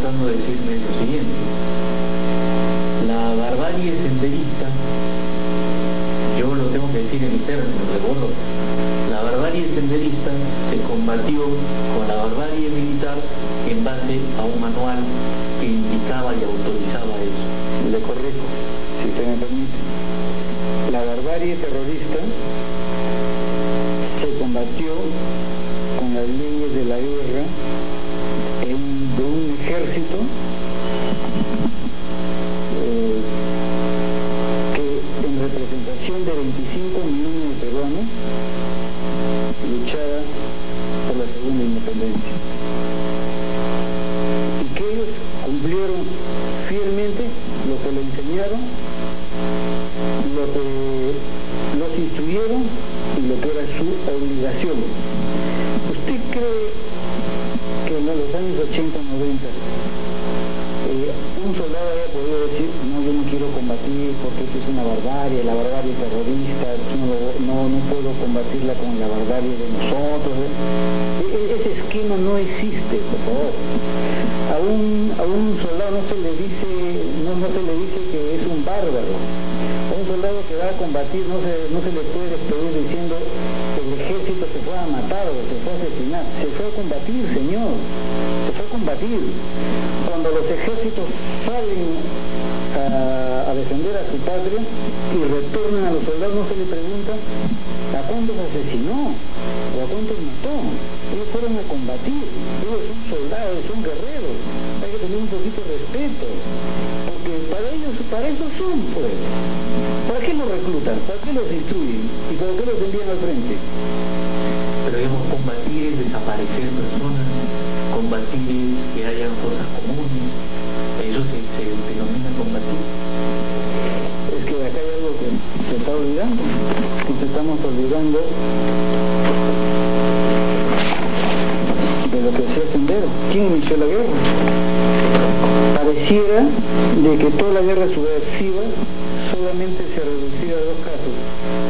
tratando de decirme lo siguiente: la barbarie senderista, yo lo tengo que decir en mi término, recuerdo, la barbarie senderista se combatió con la barbarie militar en base a un manual que indicaba y autorizaba eso. Le corrijo, si usted me permite. La barbarie terrorista se combatió con las leyes de la guerra de un ejército que en representación de 25 millones de peruanos luchaba por la segunda independencia, y que ellos cumplieron fielmente lo que le enseñaron, lo que los instruyeron y lo que era su obligación. ¿Usted cree que en los años 80-90 un soldado haya podido decir, no, yo no quiero combatir porque esto es una barbarie, la barbarie terrorista, no puedo combatirla con la barbarie de nosotros? Ese esquema no existe, por favor. A un soldado no se le dice que es un bárbaro. A un soldado que va a combatir no se le puede despedir diciendo el ejército se fue a matar o se fue a asesinar. Se fue a combatir, señor. Se fue a combatir. Cuando los ejércitos salen a defender a su patria y retornan a los soldados, no se le pregunta a cuántos asesinó o a cuántos mató. Ellos fueron a combatir. Ellos son soldados, son guerreros. Hay que tener un poquito de respeto, porque para eso son, pues. ¿Para qué los reclutan? ¿Para qué los instruyen? ¿Y para qué los envían al frente? Pero digamos, combatir es desaparecer personas, combatir es que hayan cosas comunes, eso se denomina combatir. Es que acá hay algo que se está olvidando. Nos estamos olvidando de lo que hacía Sendero. ¿Quién inició la guerra? Pareciera de que toda la guerra subversiva solamente se reducía a dos casos,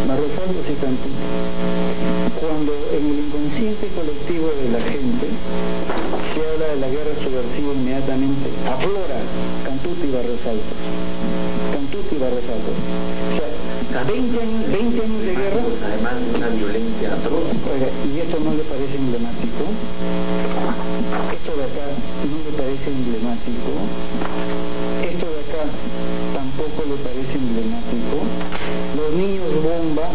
Barros Altos y Cantuti. Cuando en el inconsciente colectivo de la gente se habla de la guerra subversiva, inmediatamente aflora Cantuti y Barros Altos. Cantuti y Barros Altos. O sea, 20 años de guerra. Además de una violencia atroz. Oiga, ¿y esto no le parece emblemático? Esto de acá no le parece emblemático. Esto de acá tampoco le parece emblemático. Los niños bomba,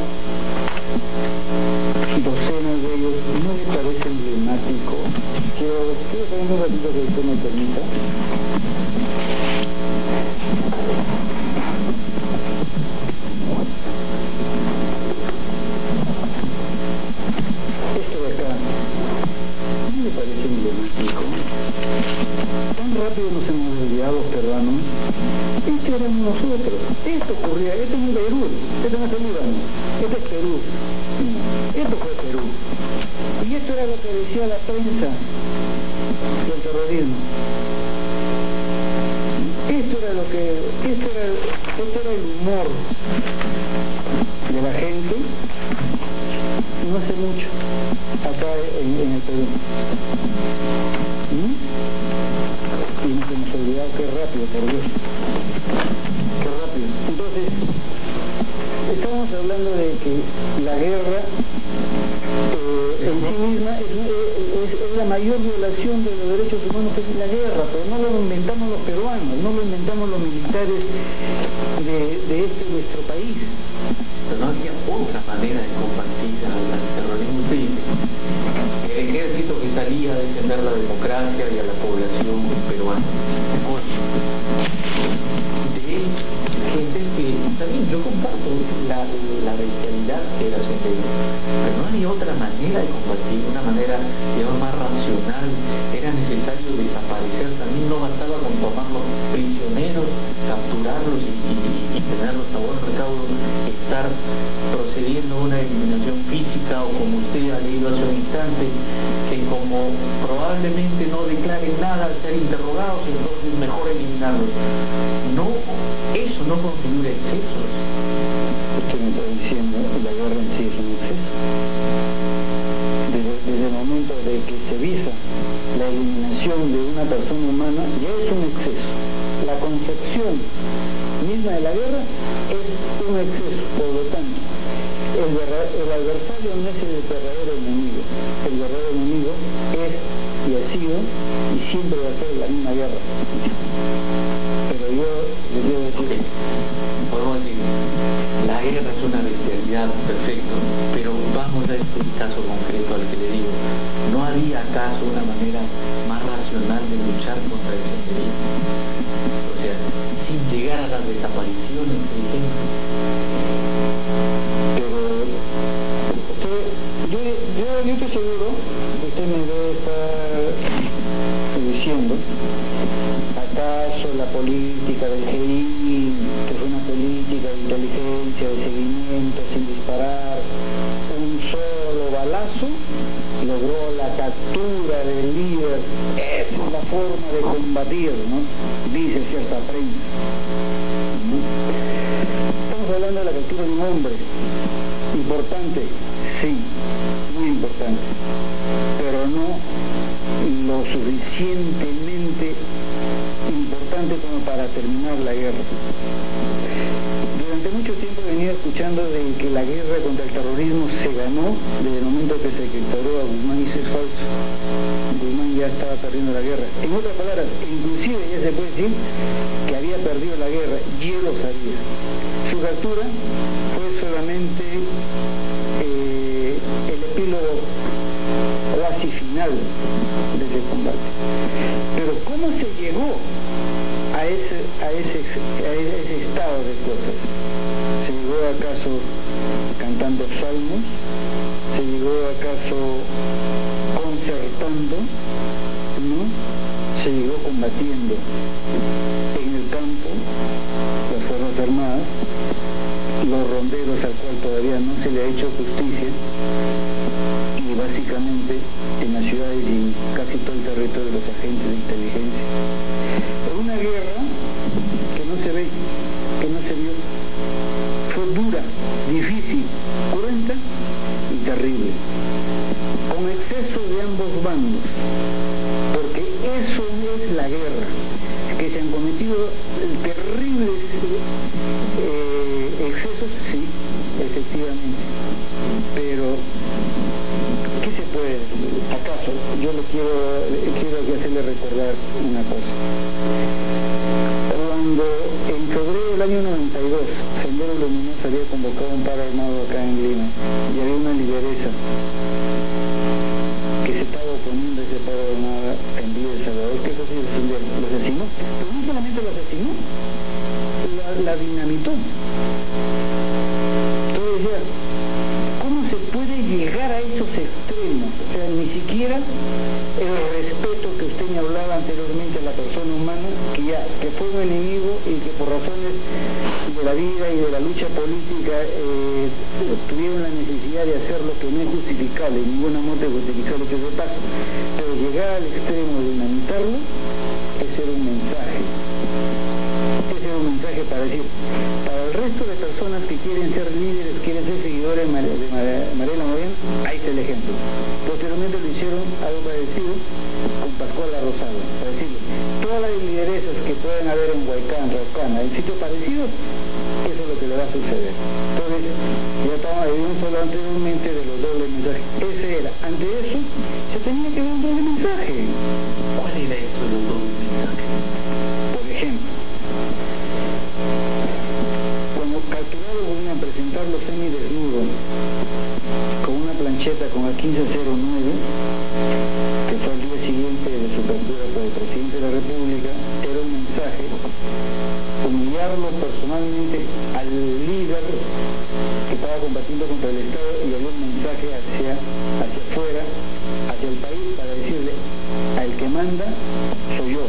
docenas de ellos, no le parece emblemático. Quiero tener un ratito que usted me permita. Esto de acá no me parece emblemático. Tan rápido nos hemos olvidado los peruanos. Esto éramos nosotros. Esto ocurría. Esto es un Beirut. Esto no es el Líbano. Esto es Perú. Esto fue Perú. Y esto era lo que decía la prensa del terrorismo. Esto era el humor de la gente no hace mucho acá en el Perú. Y nos hemos olvidado. Qué rápido, por Dios. Qué rápido. Entonces, estamos hablando de que la guerra en sí misma es la mayor violación de los derechos humanos, que es la guerra, pero no lo inventamos los peruanos, no lo inventamos los militares de nuestro país. Pero no había otra manera de combatir al terrorismo. Usted dice, el ejército que salía a defender la democracia y a la población peruana. De gente que también yo comparto la bestialidad que era Sendero, pero no había otra manera de combatir, una manera, digamos, más racional. Era necesario desaparecer también, no bastaba con tomarlos prisioneros, capturarlos y tenerlos a buen recaudo, estar procediendo a una eliminación física, o como usted ha leído hace un instante, que como probablemente no declaren nada al ser interrogados, entonces mejor eliminarlos. No, eso no configura excesos. Usted me está diciendo que la guerra en sí es un exceso. Desde el momento de que se visa la eliminación de una persona humana ya es un exceso. La concepción misma de la guerra es un exceso, por lo tanto, el adversario no es el verdadero enemigo. El verdadero enemigo es y ha sido y siempre va a ser la misma guerra. Pero yo les debo decir, podemos decir, la guerra es una bestialidad, perfecto, pero vamos a este caso concreto al que le digo, ¿no había acaso una manera más racional de luchar contra el senderismo? O sea, sin llegar a las desapariciones, por ejemplo. Yo estoy seguro que usted me debe estar diciendo, ¿acaso la política del GI, que fue una política de inteligencia, de seguimiento, sin disparar un solo balazo, logró la captura del líder? Esa es la forma de combatir, ¿no? Dice cierta prensa, ¿no? Estamos hablando de la captura de un hombre importante, sí, muy importante, pero no lo suficientemente importante como para terminar la guerra. Durante mucho tiempo he venido escuchando de que la guerra contra el terrorismo se ganó desde el momento que se declaró a Guzmán, y eso es falso. Guzmán ya estaba perdiendo la guerra. En otras palabras, inclusive ya se puede decir que había perdido la guerra, y él lo sabía. Su captura fue solamente el epílogo cuasi final de ese combate. Pero ¿cómo se llegó a ese estado de cosas? ¿Se llegó acaso cantando salmos? ¿Se llegó acaso concertando? ¿No? Se llegó combatiendo en el campo, las Fuerzas Armadas, los ronderos al cual todavía no se le ha hecho justicia, y básicamente en las ciudades y en casi todo el territorio de los agentes de inteligencia. Es una guerra que no se ve, que no se vio. Fue dura, difícil, cruenta y terrible, con exceso de ambos bandos, porque eso es la guerra, que se han cometido terribles excesos, sí, efectivamente, pero ¿qué se puede decir? ¿Acaso? Yo le quiero hacerle recordar una cosa. Cuando en febrero del año 92 Sendero Luminoso había convocado un paro armado acá en Lima, y había una lideresa que se estaba oponiendo a ese paro armado en Villa de Salvador. ¿Qué cosa hizo Sendero? Lo asesinó, pero no solamente lo asesinó, la dinamitó. Entonces decía, ¿cómo se puede llegar a esos extremos? O sea, ni siquiera el respeto que usted me hablaba anteriormente a la persona humana, que fue un enemigo y que por razones de la vida y de la lucha política tuvieron la necesidad de hacer lo que no es justificable, ninguna muerte es justificable, que se pasa. Pero llegar al extremo de dinamitarlo es ser un mensaje. Ese es un mensaje para decir, para el resto de personas que quieren ser líderes, quieren ser seguidores de Mariela Moreno, ahí está el ejemplo. Posteriormente lo hicieron algo parecido con Pascuala Rosado, para decirle, todas las lideresas que pueden haber en Huaycán, Raucana, en sitios parecidos, eso es lo que le va a suceder. Entonces, ya habíamos hablado anteriormente de los dobles mensajes. Ese era, ante eso, se tenía que ver un doble mensaje. ¿Cuál era esto de los dobles mensajes? Por ejemplo, cuando capturados venían a presentarlo semidesnudo con una plancheta con el 1509, que fue al día siguiente de su captura por el presidente de la República, era un mensaje, humillarlo personalmente al líder que estaba combatiendo contra el Estado, y había un mensaje hacia afuera, hacia el país, para decirle, al que manda soy yo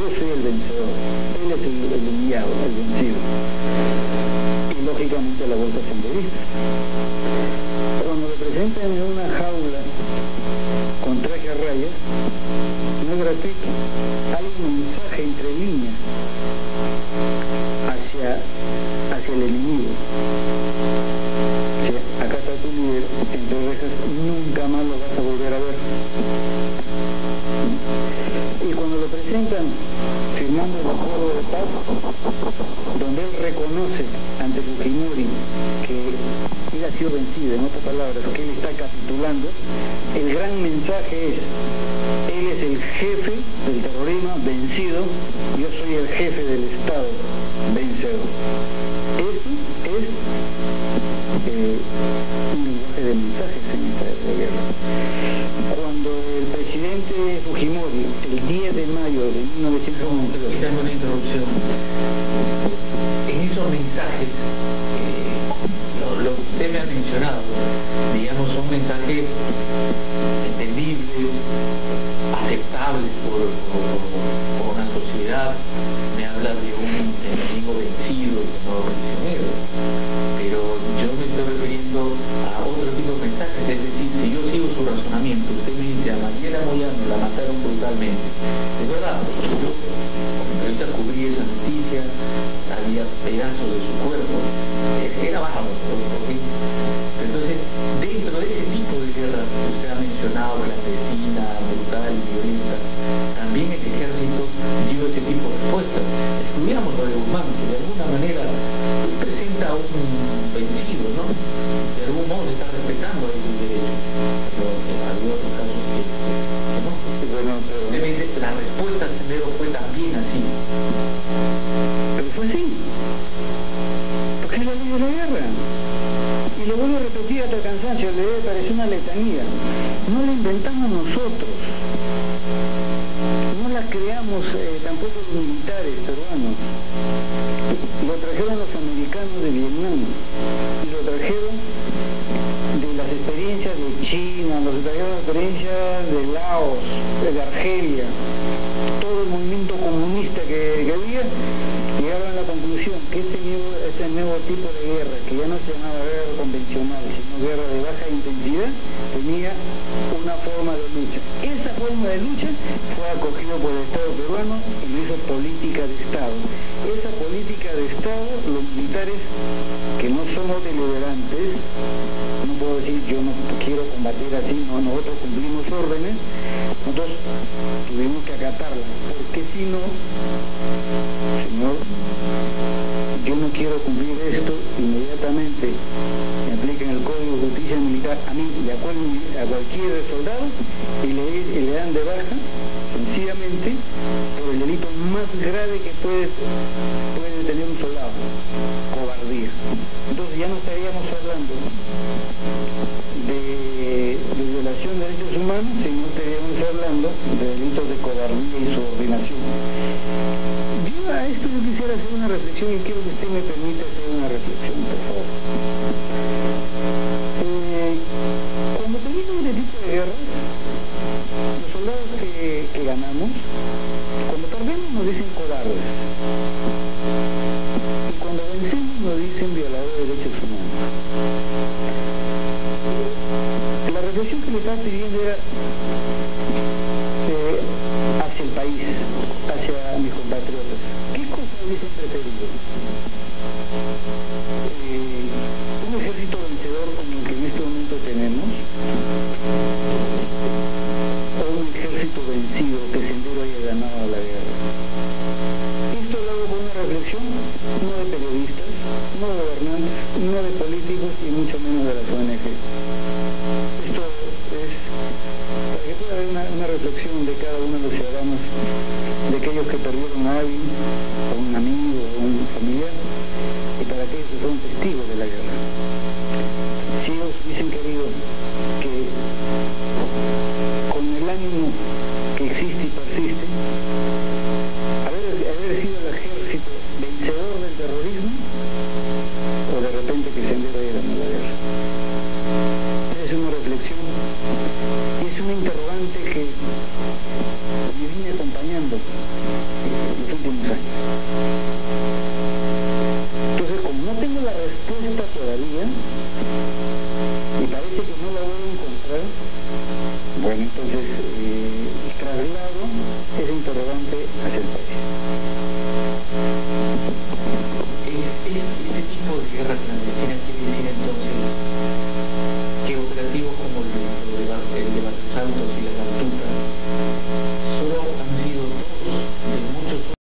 soy el vencedor, él es el humillado, el vencido. Y lógicamente la vuelta senderista. Cuando le presentan en una jaula con traje a rayas, no es gratuito, hay un mensaje entre líneas hacia el enemigo. O sea, acá está tu líder, entre rejas, nunca más lo vas a volver a ver. Y cuando lo presentan firmando el acuerdo de paz, donde él reconoce ante Fujimori que él ha sido vencido, en otras palabras, que él está capitulando, el gran mensaje es: él es el jefe del terrorismo vencido, yo soy el jefe del Estado vencedor. Eso es un lenguaje de mensajes en esta guerra. Cuando el presidente Fujimori, el 10 de mayo de 1990... Quitando una interrupción, en esos mensajes, lo que usted me ha mencionado, digamos, son mensajes entendibles, aceptables por una sociedad. Me habla de un enemigo vencido y no prisionero, pero yo me estoy refiriendo a otro tipo de mensajes. Es decir, si yo sigo su razonamiento, usted me dice: a Mariela Moyano la mataron brutalmente. Es verdad, yo ahorita cubrí esa noticia, había pedazos de su cuerpo, era bajo, entonces dentro de ese tipo de guerra que usted ha mencionado, clandestina, brutal, violenta, también el ejército dio ese tipo de respuestas. Excluyamos lo de Guzmán, que de alguna manera presenta a un vencido, ¿no? De algún modo se está respetando ahí sus derechos, pero había otros casos que no. Bueno, pero... La respuesta al Sendero fue también así. Pero fue así, porque es la ley de la guerra. Y lo vuelvo a repetir hasta el cansancio, le debe parecer una letanía. No la inventamos nosotros, no la creamos tampoco los militares peruanos. Lo trajeron los americanos de Vietnam, y lo trajeron de las experiencias de China, lo trajeron las experiencias de Laos, de Argelia. Todo el movimiento comunista que había, llegaron a la conclusión que este nuevo tipo de guerra, que ya no se llamaba guerra convencional, sino guerra de baja intensidad, tenía una forma de lucha. Esa forma de lucha fue acogida por el Estado peruano y lo hizo política de Estado. Esa política de Estado, los militares que no somos deliberantes, no puedo decir yo no quiero combatir así, no, nosotros cumplimos órdenes, nosotros tuvimos que acatarla, porque si no, señor, yo no quiero cumplir esto, inmediatamente me aplican el Código de Justicia Militar a mí y a cualquier soldado y le dan de baja sencillamente por el delito más grave que puede tener un soldado: cobardía. Entonces ya no estaríamos hablando de violación de derechos humanos, sino estaríamos hablando de delitos de cobardía y subordinación. Yo a esto yo quisiera hacer una reflexión y quiero que usted me permita hacer una reflexión, por favor. Cuando tenemos este tipo de guerras, los soldados que ganamos, cuando perdemos nos dicen cobardes, y cuando vencemos nos dicen violadores de derechos humanos. La reflexión que le estaba pidiendo era hacia el país, hacia mis compatriotas. ¿Qué cosas hubiesen preferido? Un ejército vencedor como el que en este momento tenemos, o un ejército vencido que Sendero haya ganado la guerra. Esto lo hago por una reflexión no de periodistas, no de gobernantes, no de políticos y mucho menos de las ONG. Esto es para que pueda haber una reflexión de cada uno de los ciudadanos, de aquellos que perdieron a alguien, a un amigo, a un familiar, y para aquellos que fueron testigos de la guerra. Si ellos hubiesen querido que con el ánimo que existe y persiste, haber sido el ejército vencedor del terrorismo, o de repente que Sendero haya ganado la guerra. Esa es una reflexión y es una interrogante que me viene acompañando los últimos años. Entonces, como no tengo la respuesta todavía, y parece que no la voy a encontrar, bueno, entonces traslado ese interrogante hacia el país. Este tipo de guerra clandestina quiere decir entonces que operativos como el de Barros Santos y la Cantuta solo han sido dos muchos